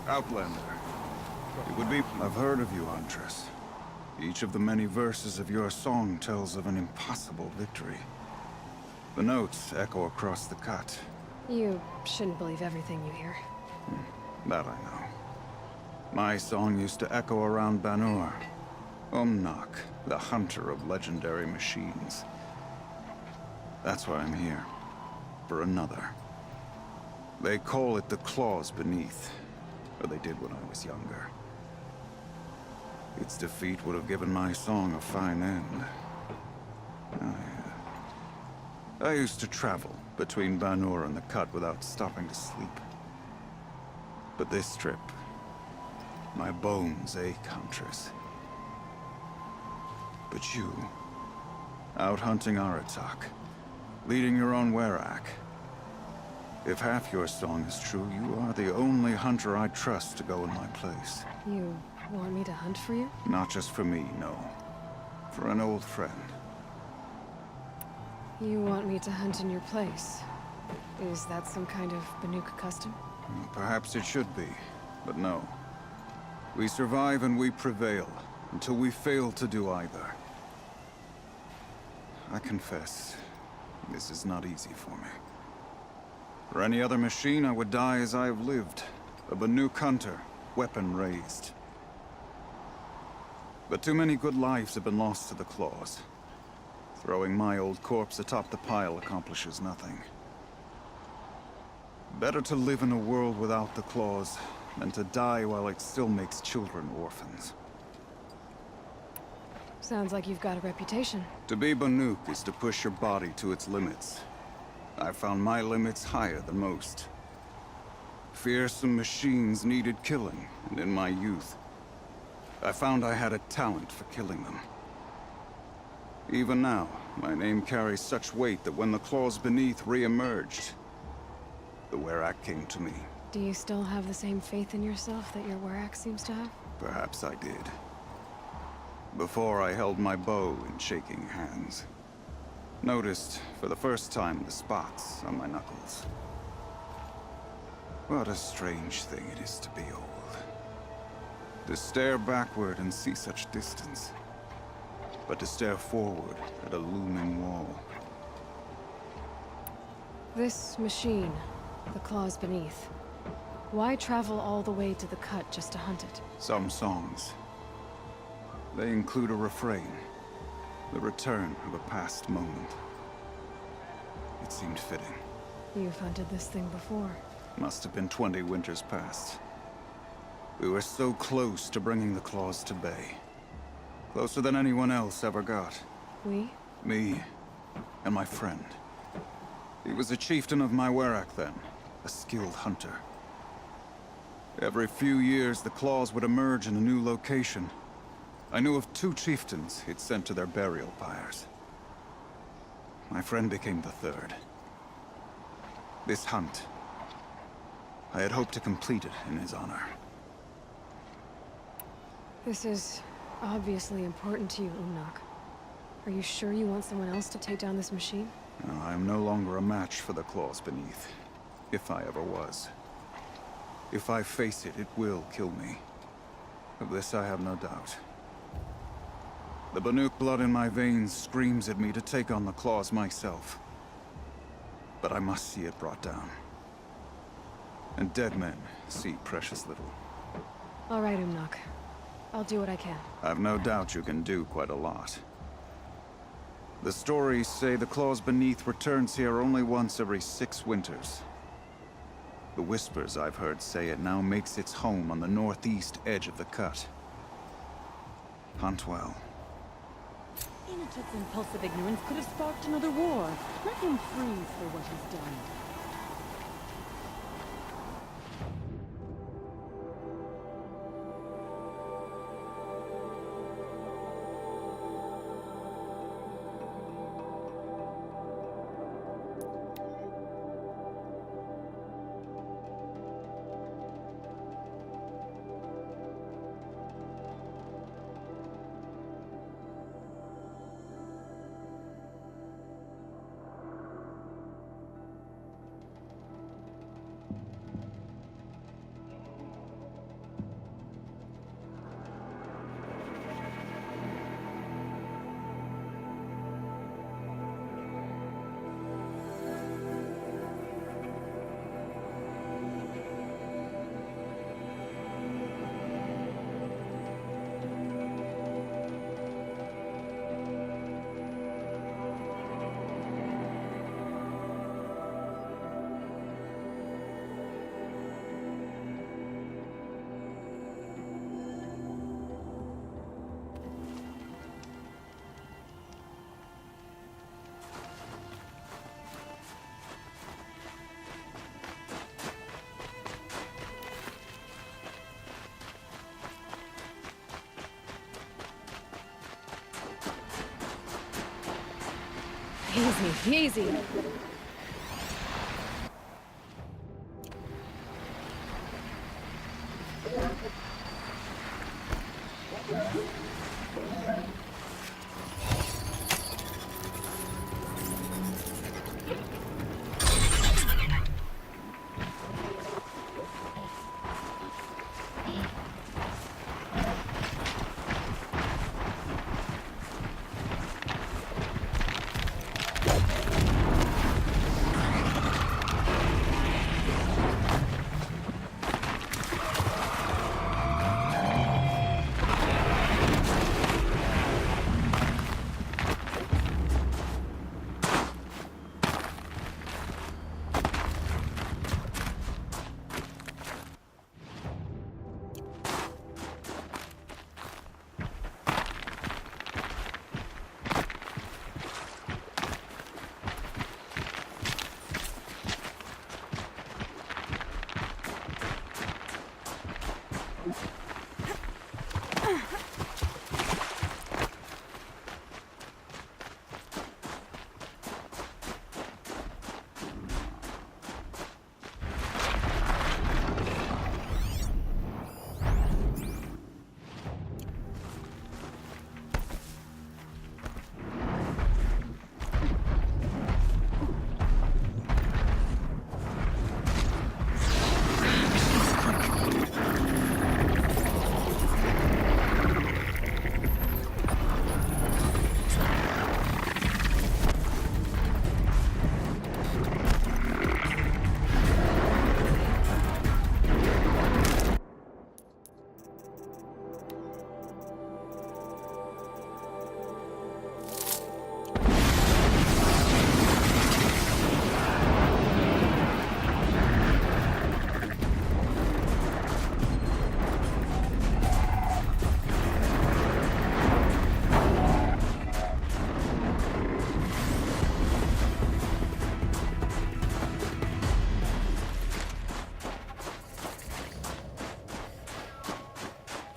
Outlander. It would be... I've heard of you, Huntress. Each of the many verses of your song tells of an impossible victory. The notes echo across the cut. You shouldn't believe everything you hear. That I know. My song used to echo around Banur. Umnak, the hunter of legendary machines. That's why I'm here. For another. They call it the claws beneath. Or they did when I was younger. Its defeat would have given my song a fine end. I used to travel between Banur and the Cut without stopping to sleep. But this trip, my bones ache, Huntress. But you, out hunting Aratak, leading your own Werak. If half your song is true, you are the only hunter I trust to go in my place. You want me to hunt for you? Not just for me, no. For an old friend. You want me to hunt in your place? Is that some kind of Banuk custom? Perhaps it should be, but no. We survive and we prevail, until we fail to do either. I confess, this is not easy for me. For any other machine, I would die as I have lived. A Banuk hunter, weapon raised. But too many good lives have been lost to the claws. Throwing my old corpse atop the pile accomplishes nothing. Better to live in a world without the claws than to die while it still makes children orphans. Sounds like you've got a reputation. To be Banuk is to push your body to its limits. I found my limits higher than most. Fearsome machines needed killing, and in my youth, I found I had a talent for killing them. Even now, my name carries such weight that when the claws beneath re-emerged, the Werak came to me. Do you still have the same faith in yourself that your Werak seems to have? Perhaps I did. Before I held my bow in shaking hands. Noticed, for the first time, the spots on my knuckles. What a strange thing it is to be old. To stare backward and see such distance. But to stare forward at a looming wall. This machine, the claws beneath. Why travel all the way to the Cut just to hunt it? Some songs. They include a refrain. The return of a past moment. It seemed fitting. You've hunted this thing before. Must have been 20 winters past. We were so close to bringing the claws to bay. Closer than anyone else ever got. We? Me and my friend. He was a chieftain of my Werak then, a skilled hunter. Every few years, the claws would emerge in a new location. I knew of 2 chieftains he'd sent to their burial pyres. My friend became the 3rd. This hunt, I had hoped to complete it in his honor. This is obviously important to you, Umnak. Are you sure you want someone else to take down this machine? No, I am no longer a match for the claws beneath. If I ever was. If I face it, it will kill me. Of this I have no doubt. The Banuk blood in my veins screams at me to take on the claws myself. But I must see it brought down. And dead men see precious little. All right, Umnak. I'll do what I can. I've no doubt you can do quite a lot. The stories say the claws beneath returns here only once every 6 winters. The whispers I've heard say it now makes its home on the northeast edge of the Cut. Hunt well. Inachit's impulsive ignorance could have sparked another war. Let him freeze for what he's done. Easy, easy.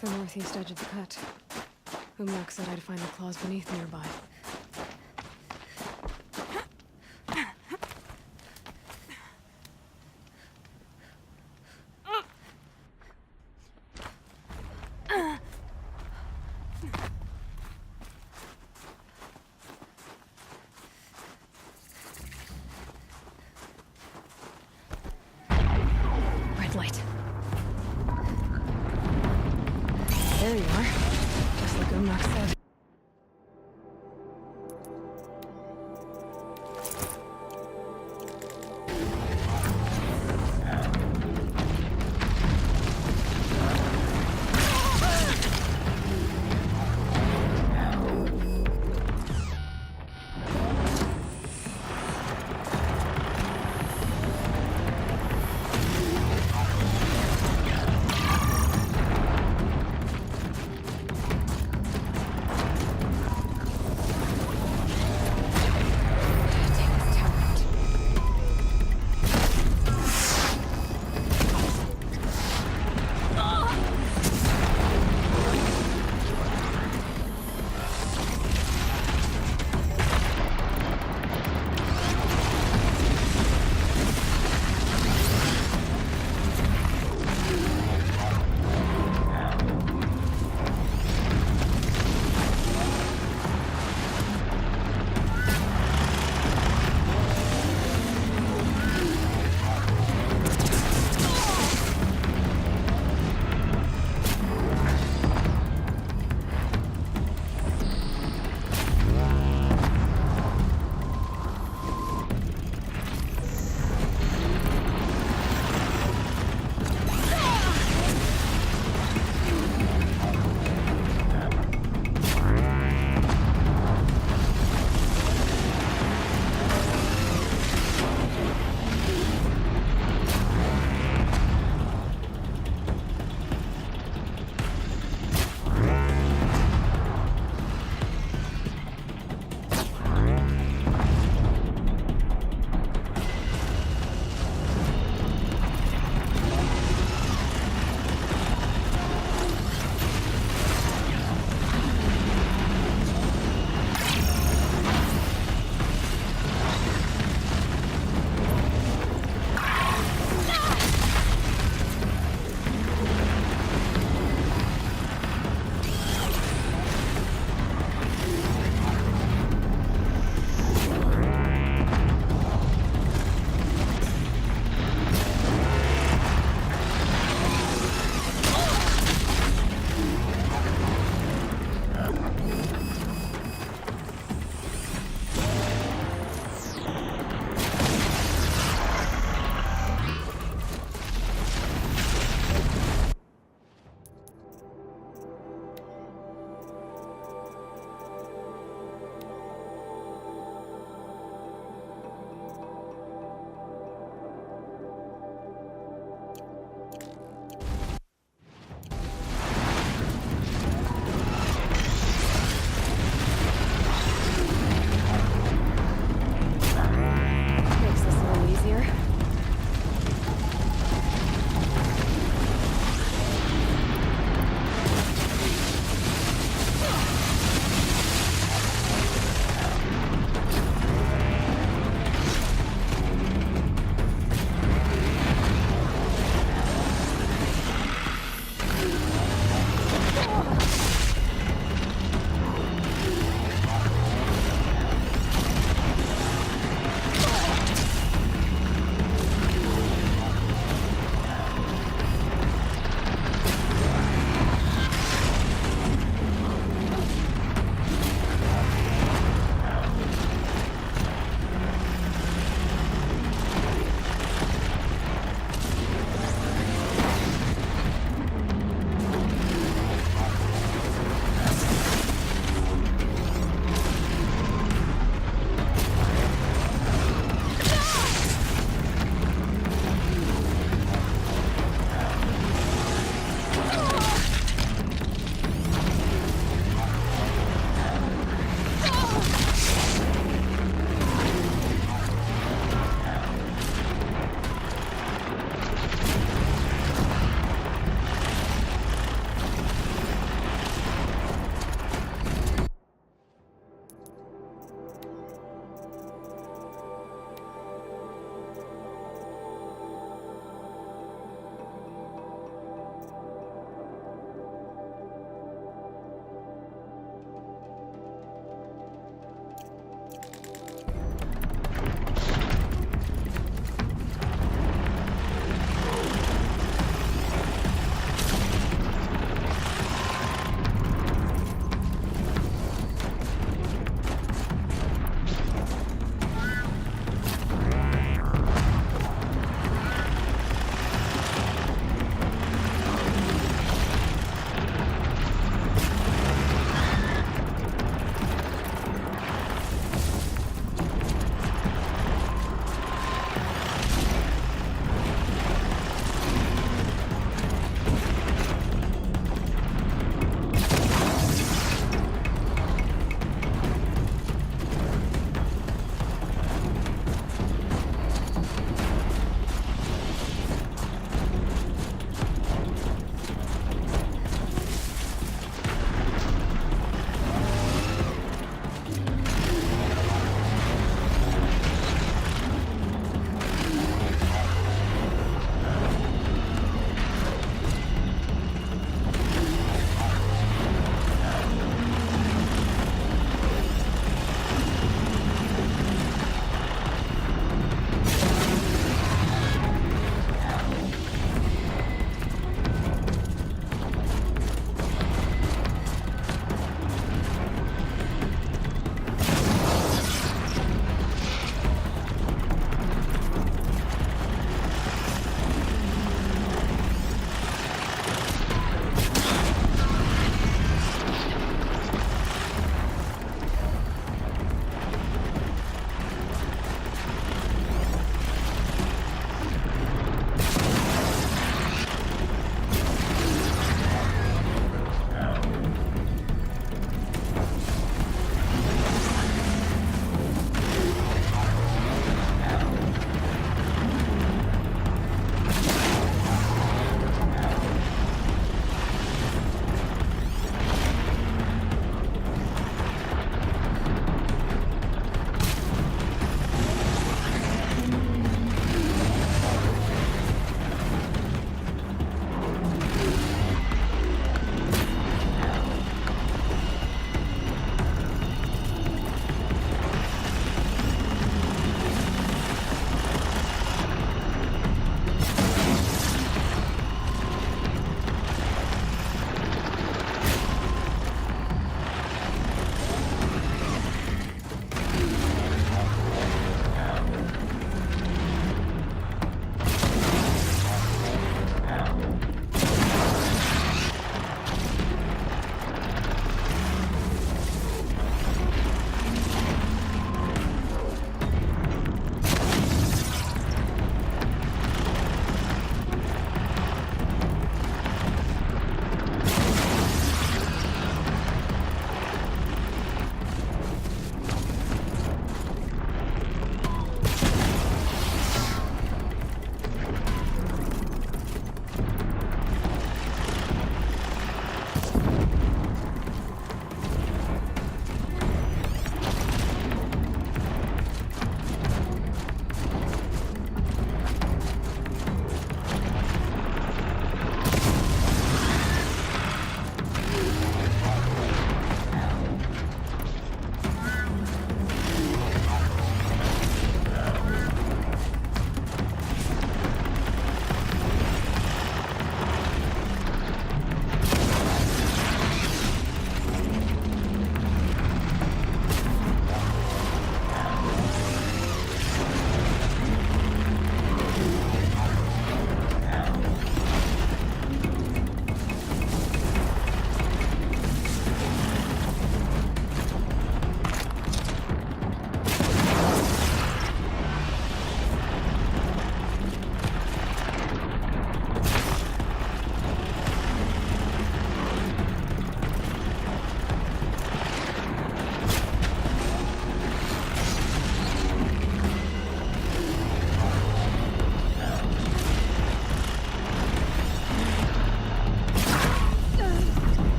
The northeast edge of the cut. Umlok said I'd find the claws beneath nearby. Red light. There you are. Just like Umlok said.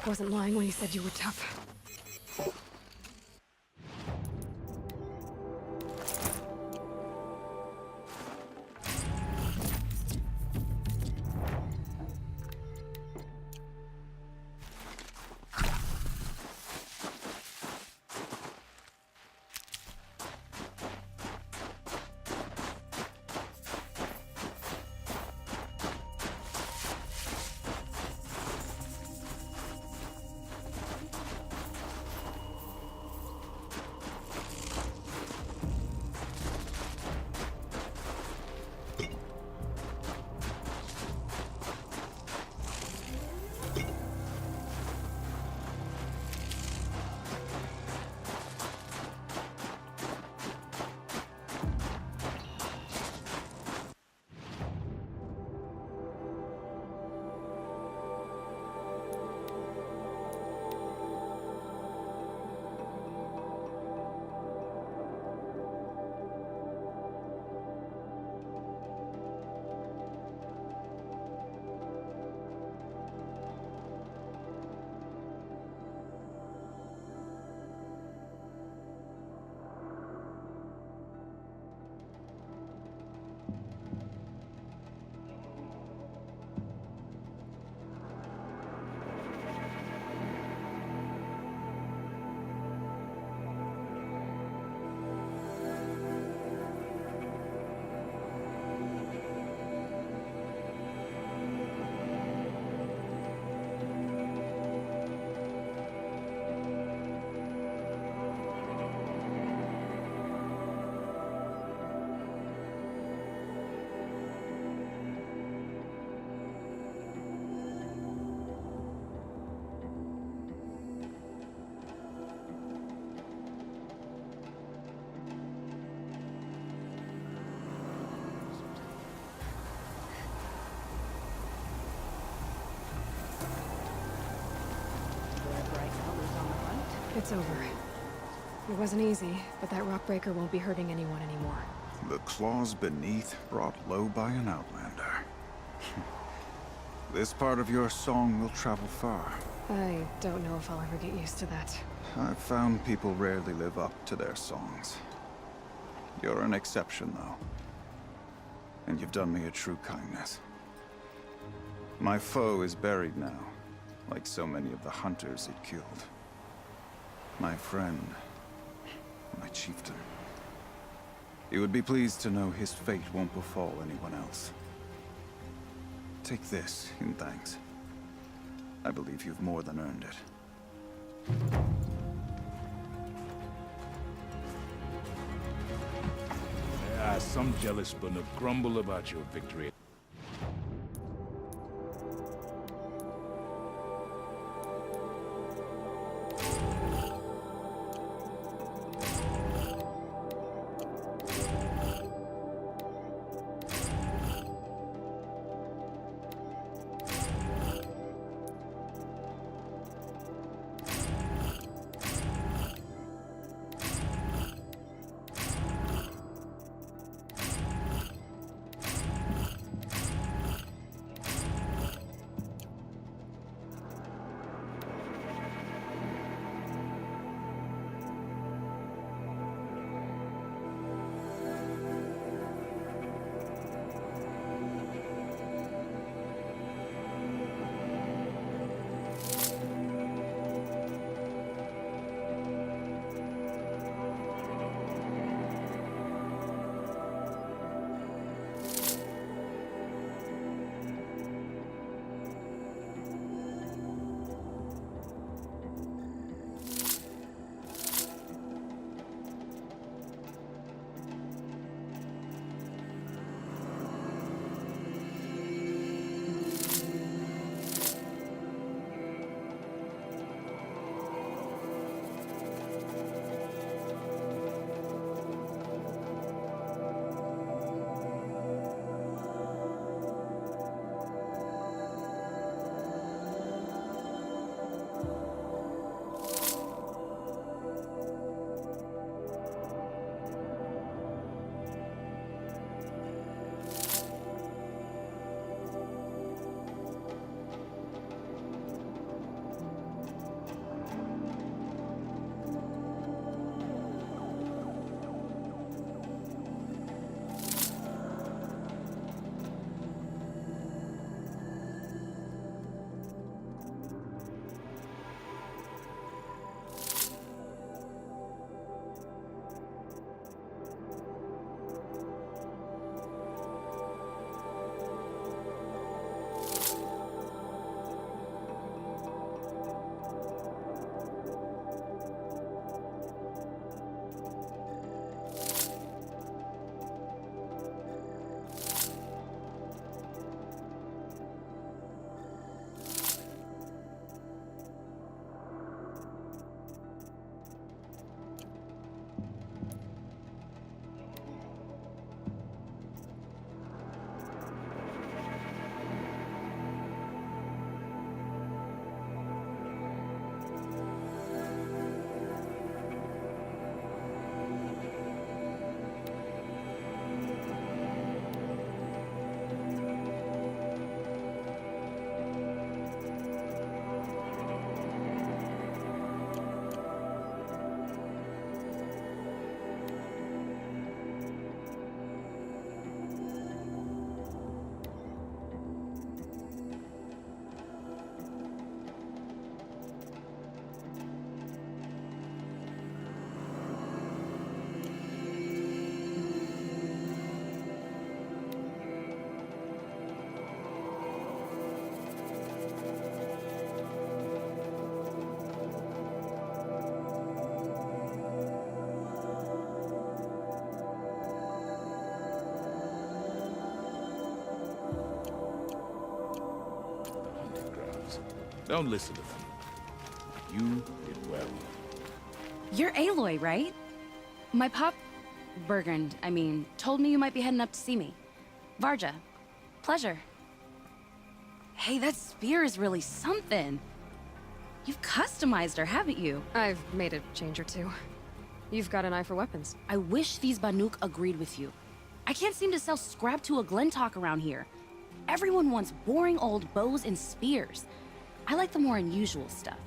wasn't lying when he said you were tough. It's over. It wasn't easy, but that rock breaker won't be hurting anyone anymore. The claws beneath brought low by an outlander. This part of your song will travel far. I don't know if I'll ever get used to that. I've found people rarely live up to their songs. You're an exception, though. And you've done me a true kindness. My foe is buried now, like so many of the hunters it killed. My friend, my chieftain. He would be pleased to know his fate won't befall anyone else. Take this in thanks. I believe you've more than earned it. Yeah, some jealous spinner grumble about your victory. Don't listen to them. You did well. You're Aloy, right? My pop... Bergund, I mean, told me you might be heading up to see me. Varja. Pleasure. Hey, that spear is really something. You've customized her, haven't you? I've made a change or two. You've got an eye for weapons. I wish these Banuk agreed with you. I can't seem to sell scrap to a Glentalk around here. Everyone wants boring old bows and spears. I like the more unusual stuff.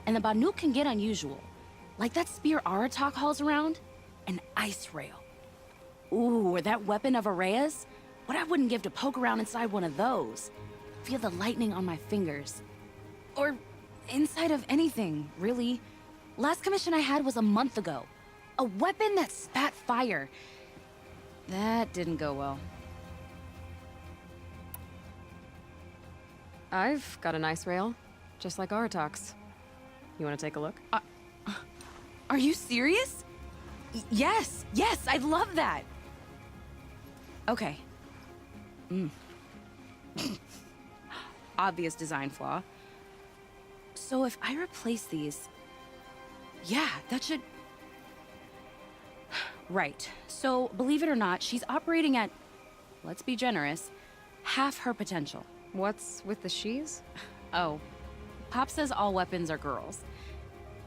And the Banuk can get unusual. Like that spear Aratak hauls around. An ice rail. Ooh, or that weapon of Araya's? What I wouldn't give to poke around inside one of those. Feel the lightning on my fingers. Or inside of anything, really. Last commission I had was a month ago. A weapon that spat fire. That didn't go well. I've got an ice rail, just like Aratak's. You want to take a look? Are you serious? Yes, I'd love that. Okay. Obvious design flaw. So if I replace these... Yeah, that should... Right. So, believe it or not, she's operating at, let's be generous, half her potential. What's with the she's? Oh, Pop says all weapons are girls.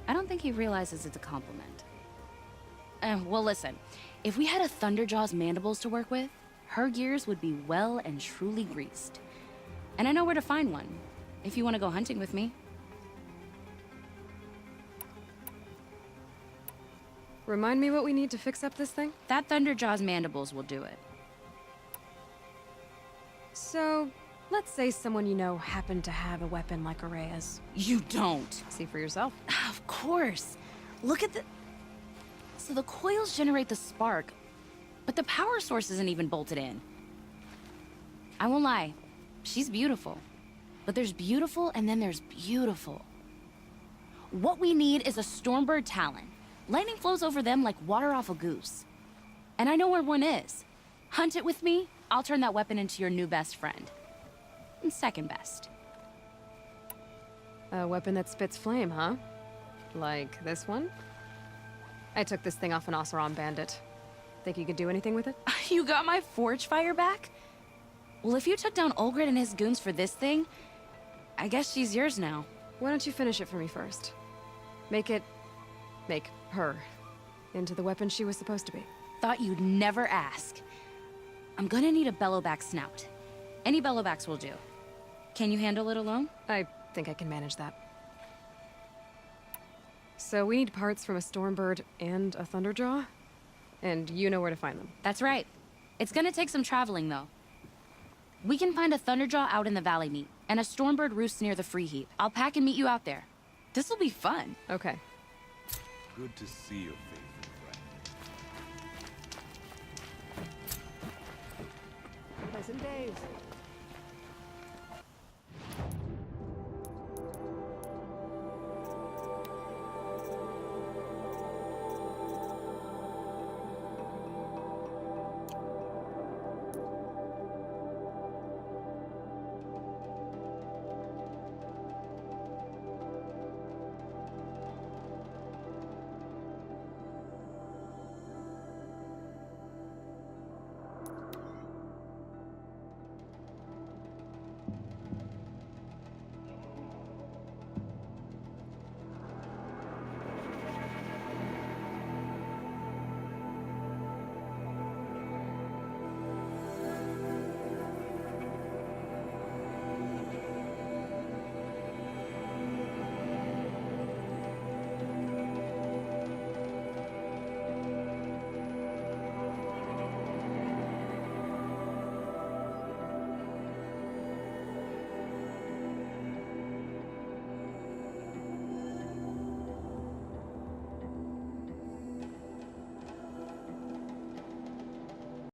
I don't think he realizes it's a compliment. Well, listen. If we had a Thunderjaw's mandibles to work with, her gears would be well and truly greased. And I know where to find one, if you want to go hunting with me. Remind me what we need to fix up this thing? That Thunderjaw's mandibles will do it. So, let's say someone you know happened to have a weapon like Araya's. You don't. See for yourself. Of course. Look at the... So the coils generate the spark, but the power source isn't even bolted in. I won't lie. She's beautiful. But there's beautiful and then there's beautiful. What we need is a Stormbird Talon. Lightning flows over them like water off a goose. And I know where one is. Hunt it with me, I'll turn that weapon into your new best friend. And second best. A weapon that spits flame, huh? Like this one? I took this thing off an Oseram bandit. Think you could do anything with it? You got my forge fire back? Well, if you took down Olgrid and his goons for this thing, I guess she's yours now. Why don't you finish it for me first? Make her into the weapon she was supposed to be. Thought you'd never ask. I'm gonna need a bellowback snout. Any bellowbacks will do. Can you handle it alone? I think I can manage that. So we need parts from a Stormbird and a Thunderjaw? And you know where to find them. That's right. It's gonna take some traveling, though. We can find a Thunderjaw out in the Valley Meat, and a Stormbird roosts near the Free Heap. I'll pack and meet you out there. This'll be fun. Okay. Good to see you, faithful friend. Pleasant days.